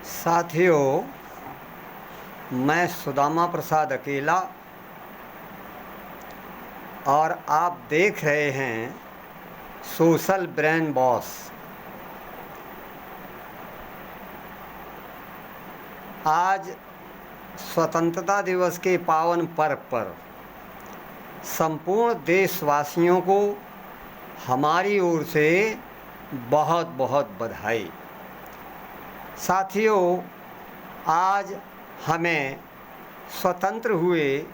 साथियों, मैं सुदामा प्रसाद अकेला और आप देख रहे हैं सोशल ब्रेन बॉस। आज स्वतंत्रता दिवस के पावन पर्व पर संपूर्ण देशवासियों को हमारी ओर से बहुत बहुत बधाई। साथियों, आज हमें स्वतंत्र हुए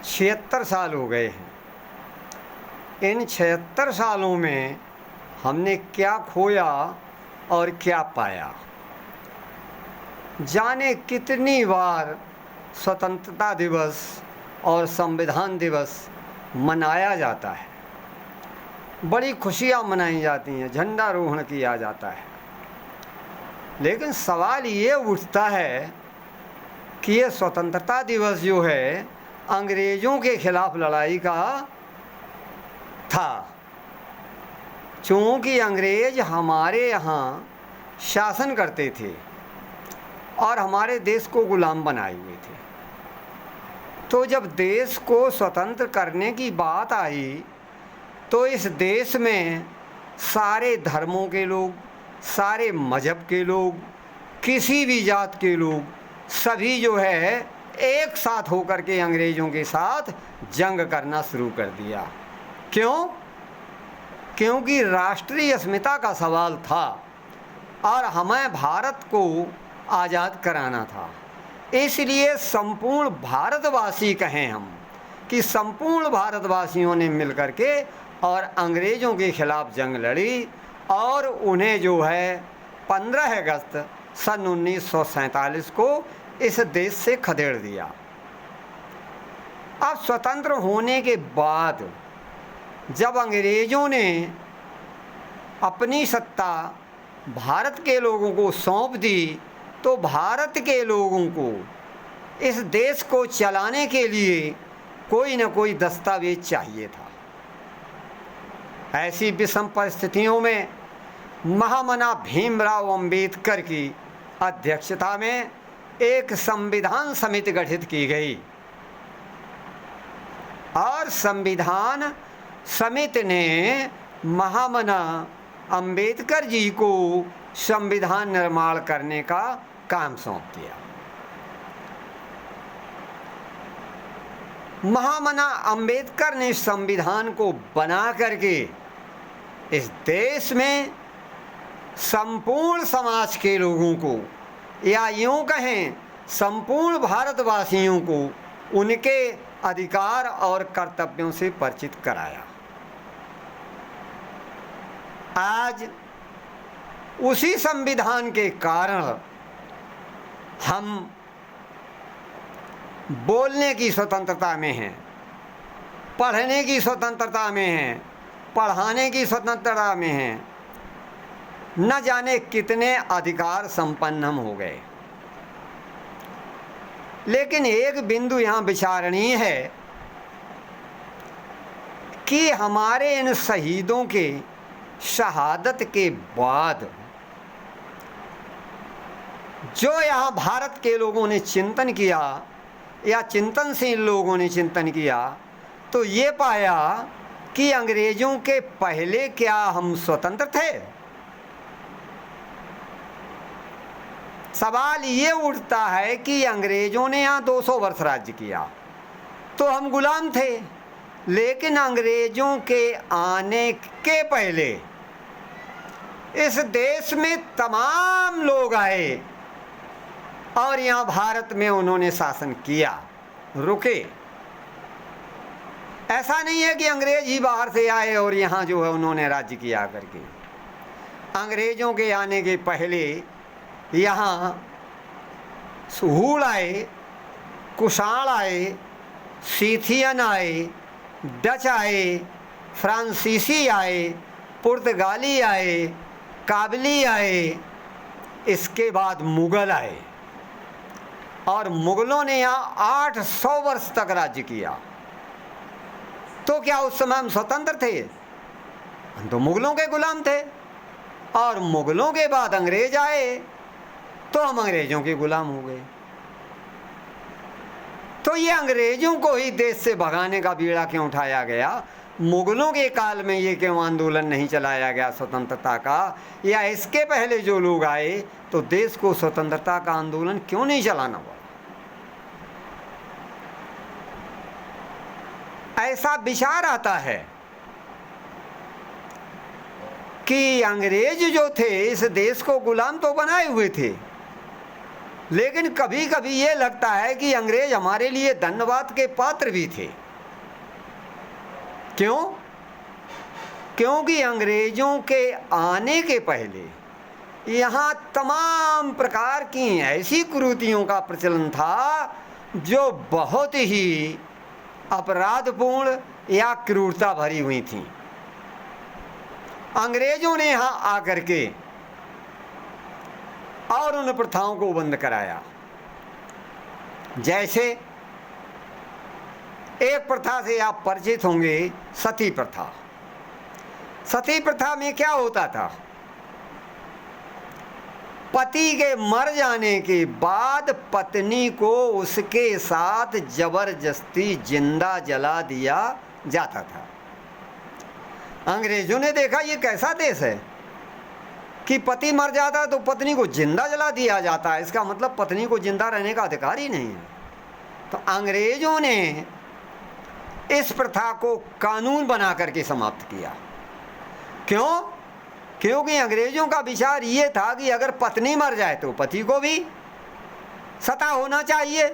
76 साल हो गए हैं। इन 76 सालों में हमने क्या खोया और क्या पाया। जाने कितनी बार स्वतंत्रता दिवस और संविधान दिवस मनाया जाता है, बड़ी खुशियाँ मनाई जाती हैं, झंडारोहण किया जाता है, लेकिन सवाल ये उठता है कि ये स्वतंत्रता दिवस जो है अंग्रेज़ों के खिलाफ लड़ाई का था। चूँकि अंग्रेज़ हमारे यहाँ शासन करते थे और हमारे देश को गुलाम बनाए हुए थे, तो जब देश को स्वतंत्र करने की बात आई तो इस देश में सारे धर्मों के लोग, सारे मज़हब के लोग, किसी भी जात के लोग, सभी जो है एक साथ होकर के अंग्रेज़ों के साथ जंग करना शुरू कर दिया। क्यों? क्योंकि राष्ट्रीय अस्मिता का सवाल था और हमें भारत को आज़ाद कराना था। इसलिए संपूर्ण भारतवासी कहें हम कि संपूर्ण भारतवासियों ने मिलकर के और अंग्रेज़ों के खिलाफ जंग लड़ी और उन्हें जो है 15 अगस्त सन 1947 को इस देश से खदेड़ दिया। अब स्वतंत्र होने के बाद जब अंग्रेज़ों ने अपनी सत्ता भारत के लोगों को सौंप दी, तो भारत के लोगों को इस देश को चलाने के लिए कोई न कोई दस्तावेज चाहिए था। ऐसी विषम परिस्थितियों में महामना भीमराव अंबेडकर की अध्यक्षता में एक संविधान समिति गठित की गई और संविधान समिति ने महामना अंबेडकर जी को संविधान निर्माण करने का काम सौंप दिया। महामना अंबेडकर ने संविधान को बना करके इस देश में संपूर्ण समाज के लोगों को, या यूँ कहें संपूर्ण भारतवासियों को, उनके अधिकार और कर्तव्यों से परिचित कराया। आज उसी संविधान के कारण हम बोलने की स्वतंत्रता में हैं, पढ़ने की स्वतंत्रता में हैं, पढ़ाने की स्वतंत्रता में हैं, न जाने कितने अधिकार संपन्न हम हो गए। लेकिन एक बिंदु यहाँ विचारणीय है कि हमारे इन शहीदों के शहादत के बाद जो यहाँ भारत के लोगों ने चिंतन किया या चिंतनशील लोगों ने चिंतन किया, तो ये पाया कि अंग्रेज़ों के पहले क्या हम स्वतंत्र थे? सवाल ये उठता है कि अंग्रेज़ों ने यहाँ 200 वर्ष राज्य किया तो हम गुलाम थे, लेकिन अंग्रेज़ों के आने के पहले इस देश में तमाम लोग आए और यहाँ भारत में उन्होंने शासन किया, रुके। ऐसा नहीं है कि अंग्रेज ही बाहर से आए और यहाँ जो है उन्होंने राज्य किया करके। अंग्रेज़ों के आने के पहले यहाँ सुहूल आए, कुषाण आए, सीथियन आए, डच आए, फ्रांसीसी आए, पुर्तगाली आए, काबली आए, इसके बाद मुग़ल आए और मुग़लों ने यहाँ 800 वर्ष तक राज्य किया। तो क्या उस समय हम स्वतंत्र थे? हम तो मुग़लों के गुलाम थे। और मुग़लों के बाद अंग्रेज आए तो हम अंग्रेजों के गुलाम हो गए। तो ये अंग्रेजों को ही देश से भगाने का बीड़ा क्यों उठाया गया? मुगलों के काल में ये क्यों आंदोलन नहीं चलाया गया स्वतंत्रता का? या इसके पहले जो लोग आए तो देश को स्वतंत्रता का आंदोलन क्यों नहीं चलाना पड़ा? ऐसा विचार आता है कि अंग्रेज जो थे इस देश को गुलाम तो बनाए हुए थे, लेकिन कभी कभी ये लगता है कि अंग्रेज हमारे लिए धन्यवाद के पात्र भी थे। क्यों? क्योंकि अंग्रेजों के आने के पहले यहाँ तमाम प्रकार की ऐसी कुरीतियों का प्रचलन था जो बहुत ही अपराधपूर्ण या क्रूरता भरी हुई थी। अंग्रेजों ने यहाँ आकर के और उन प्रथाओं को बंद कराया। जैसे एक प्रथा से आप परिचित होंगे, सती प्रथा। सती प्रथा में क्या होता था? पति के मर जाने के बाद पत्नी को उसके साथ जबरदस्ती जिंदा जला दिया जाता था। अंग्रेजों ने देखा ये कैसा देश है कि पति मर जाता है तो पत्नी को जिंदा जला दिया जाता है, इसका मतलब पत्नी को जिंदा रहने का अधिकार ही नहीं है। तो अंग्रेजों ने इस प्रथा को कानून बना करके समाप्त किया। क्यों? क्योंकि अंग्रेजों का विचार ये था कि अगर पत्नी मर जाए तो पति को भी सता होना चाहिए।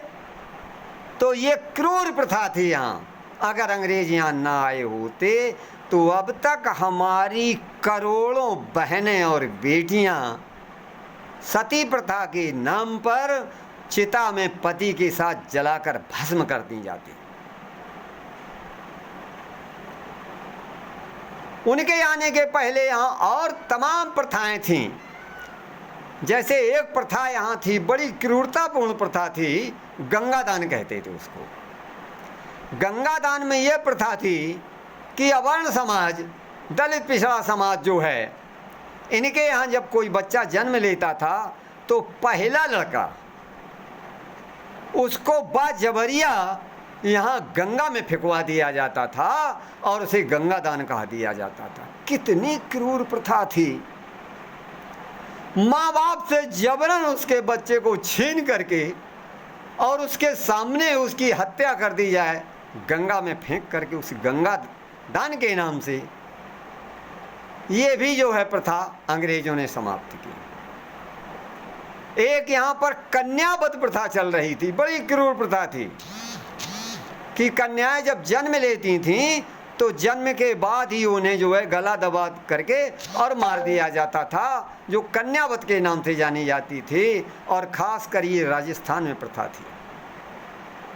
तो ये क्रूर प्रथा थी यहाँ। अगर अंग्रेज यहाँ ना आए होते तो अब तक हमारी करोड़ों बहनें और बेटियां सती प्रथा के नाम पर चिता में पति के साथ जलाकर भस्म कर दी जाती। उनके आने के पहले यहाँ और तमाम प्रथाएं थीं। जैसे एक प्रथा यहाँ थी, बड़ी क्रूरतापूर्ण प्रथा थी, गंगादान कहते थे उसको। गंगादान में यह प्रथा थी कि अवर्ण समाज, दलित पिछड़ा समाज जो है, इनके यहाँ जब कोई बच्चा जन्म लेता था तो पहला लड़का उसको बाजबरिया यहाँ गंगा में फेंकवा दिया जाता था और उसे गंगादान कहा दिया जाता था। कितनी क्रूर प्रथा थी। माँ बाप से जबरन उसके बच्चे को छीन करके और उसके सामने उसकी हत्या कर दी जाए, गंगा में फेंक करके, उस गंगा दान के नाम से। ये भी जो है प्रथा अंग्रेजों ने समाप्त की। एक यहाँ पर कन्यावध प्रथा चल रही थी, बड़ी क्रूर प्रथा थी कि कन्याएं जब जन्म लेती थीं तो जन्म के बाद ही उन्हें जो है गला दबा करके और मार दिया जाता था, जो कन्यावध के नाम से जानी जाती थी। और खास कर ये राजस्थान में प्रथा थी,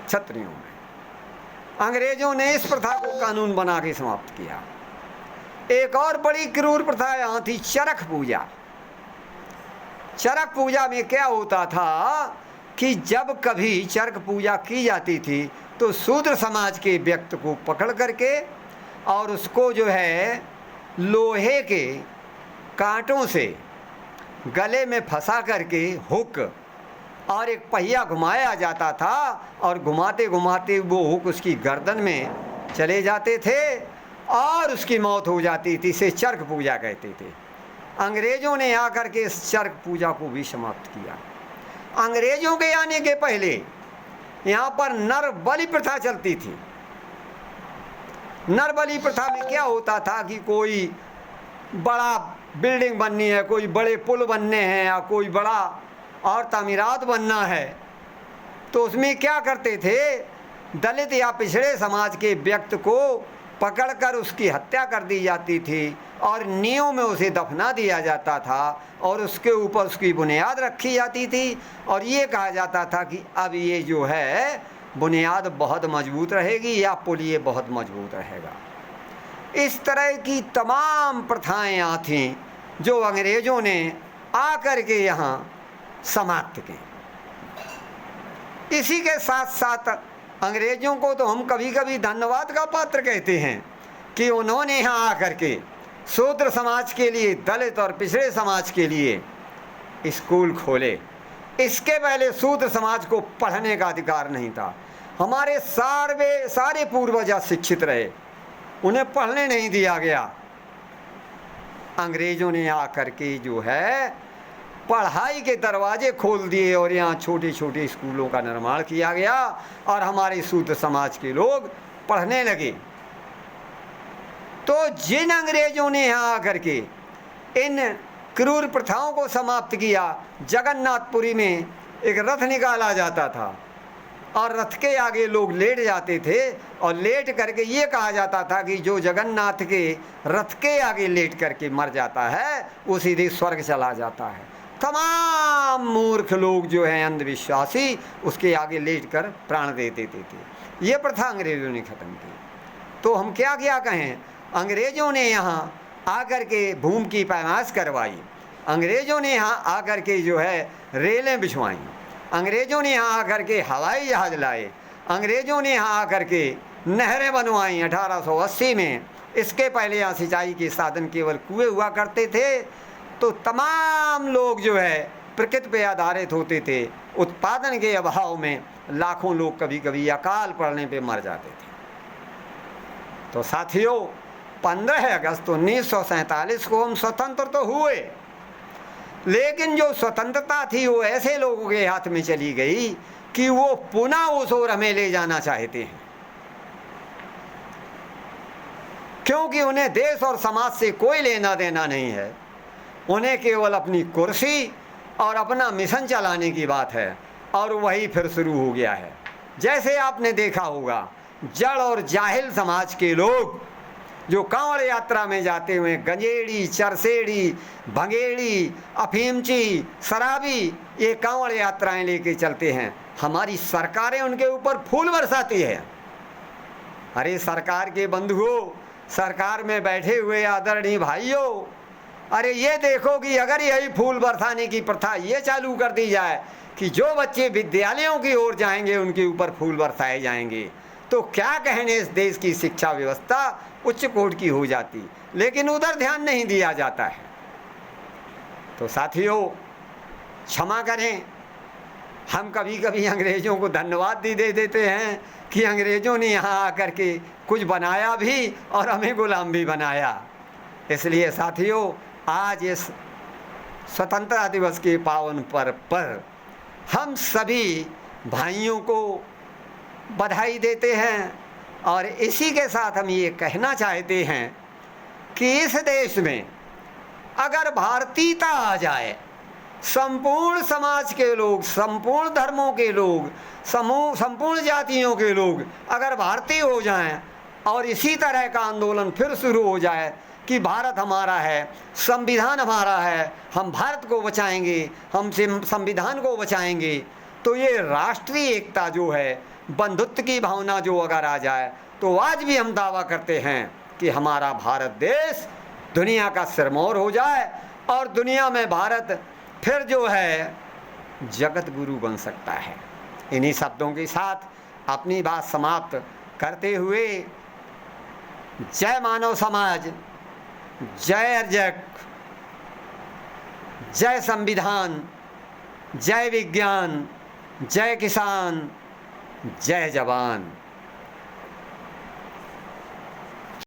क्षत्रियों में। अंग्रेजों ने इस प्रथा को कानून बना के समाप्त किया। एक और बड़ी क्रूर प्रथा यहाँ थी, चरक पूजा। चरक पूजा में क्या होता था कि जब कभी चरक पूजा की जाती थी तो शूद्र समाज के व्यक्ति को पकड़ करके और उसको जो है लोहे के कांटों से गले में फंसा करके हुक और एक पहिया घुमाया जाता था और घुमाते घुमाते वो हुक उसकी गर्दन में चले जाते थे और उसकी मौत हो जाती थी। इसे चरक पूजा कहते थे। अंग्रेजों ने आकर के इस चरक पूजा को भी समाप्त किया। अंग्रेजों के आने के पहले यहाँ पर नर बलि प्रथा चलती थी। नर बलि प्रथा में क्या होता था कि कोई बड़ा बिल्डिंग बननी है, कोई बड़े पुल बनने हैं या कोई बड़ा और तामीरात बनना है, तो उसमें क्या करते थे, दलित या पिछड़े समाज के व्यक्ति को पकड़कर उसकी हत्या कर दी जाती थी और नींव में उसे दफना दिया जाता था और उसके ऊपर उसकी बुनियाद रखी जाती थी और ये कहा जाता था कि अब ये जो है बुनियाद बहुत मजबूत रहेगी या पुल ये बहुत मजबूत रहेगा। इस तरह की तमाम प्रथाएं यहाँ थीं जो अंग्रेज़ों ने आकर के यहाँ समाप्त की। इसी के साथ साथ अंग्रेज़ों को तो हम कभी कभी धन्यवाद का पात्र कहते हैं कि उन्होंने यहाँ आकर के शूद्र समाज के लिए, दलित और पिछड़े समाज के लिए स्कूल खोले। इसके पहले शूद्र समाज को पढ़ने का अधिकार नहीं था। हमारे सारे पूर्वज शिक्षित रहे, उन्हें पढ़ने नहीं दिया गया। अंग्रेजों ने आकर के जो है पढ़ाई के दरवाजे खोल दिए और यहाँ छोटे छोटे स्कूलों का निर्माण किया गया और हमारे शूद्र समाज के लोग पढ़ने लगे। तो जिन अंग्रेजों ने यहाँ आकर के इन क्रूर प्रथाओं को समाप्त किया, जगन्नाथपुरी में एक रथ निकाला जाता था और रथ के आगे लोग लेट जाते थे और लेट करके ये कहा जाता था कि जो जगन्नाथ के रथ के आगे लेट करके मर जाता है वो सीधे स्वर्ग चला जाता है। तमाम मूर्ख लोग जो हैं अंधविश्वासी उसके आगे लेट कर प्राण दे देते थे। ये प्रथा अंग्रेजों ने ख़त्म की। तो हम क्या क्या कहें, अंग्रेजों ने यहाँ आकर के भूमि की पैमाइश करवाई, अंग्रेजों ने यहाँ आकर के जो है रेलें बिछवाई, अंग्रेजों ने यहाँ आकर के हवाई जहाज़ लाए, अंग्रेजों ने यहाँ आकर के नहरें बनवाई 1880 में। इसके पहले यहाँ सिंचाई के साधन केवल कुएं हुआ करते थे। तो तमाम लोग जो है प्रकृति पे आधारित होते थे। उत्पादन के अभाव में लाखों लोग कभी कभी अकाल पड़ने पे मर जाते थे। तो साथियों, 15 अगस्त 1947 को हम स्वतंत्र तो हुए, लेकिन जो स्वतंत्रता थी वो ऐसे लोगों के हाथ में चली गई कि वो पुनः उस ओर हमें ले जाना चाहते हैं, क्योंकि उन्हें देश और समाज से कोई लेना देना नहीं है। उन्हें केवल अपनी कुर्सी और अपना मिशन चलाने की बात है और वही फिर शुरू हो गया है। जैसे आपने देखा होगा, जड़ और जाहिल समाज के लोग जो कांवड़ यात्रा में जाते हुए गंजेड़ी, चरसेड़ी, भंगेड़ी, अफीमची, शराबी ये कांवड़ यात्राएं लेके चलते हैं, हमारी सरकारें उनके ऊपर फूल बरसाती है। अरे सरकार के बंधुओं, सरकार में बैठे हुए आदरणीय भाइयों, अरे ये देखो कि अगर यही फूल बरसाने की प्रथा ये चालू कर दी जाए कि जो बच्चे विद्यालयों की ओर जाएंगे उनके ऊपर फूल बरसाए जाएंगे, तो क्या कहने इस देश की शिक्षा व्यवस्था उच्च कोटि की हो जाती। लेकिन उधर ध्यान नहीं दिया जाता है। तो साथियों, क्षमा करें, हम कभी कभी अंग्रेज़ों को धन्यवाद भी दे देते हैं कि अंग्रेज़ों ने यहाँ आकर के कुछ बनाया भी और हमें गुलाम भी बनाया। इसलिए साथियों, आज इस स्वतंत्रता दिवस के पावन पर्व पर हम सभी भाइयों को बधाई देते हैं और इसी के साथ हम ये कहना चाहते हैं कि इस देश में अगर भारतीयता आ जाए, संपूर्ण समाज के लोग, संपूर्ण धर्मों के लोग, संपूर्ण जातियों के लोग अगर भारतीय हो जाएं और इसी तरह का आंदोलन फिर शुरू हो जाए कि भारत हमारा है, संविधान हमारा है, हम भारत को बचाएंगे, हम संविधान को बचाएंगे, तो ये राष्ट्रीय एकता जो है, बंधुत्व की भावना जो अगर आ जाए, तो आज भी हम दावा करते हैं कि हमारा भारत देश दुनिया का सिरमौर हो जाए और दुनिया में भारत फिर जो है जगत गुरु बन सकता है। इन्हीं शब्दों के साथ अपनी बात समाप्त करते हुए, जय मानव समाज, जय अर्जक, जय संविधान, जय विज्ञान, जय किसान, जय जवान।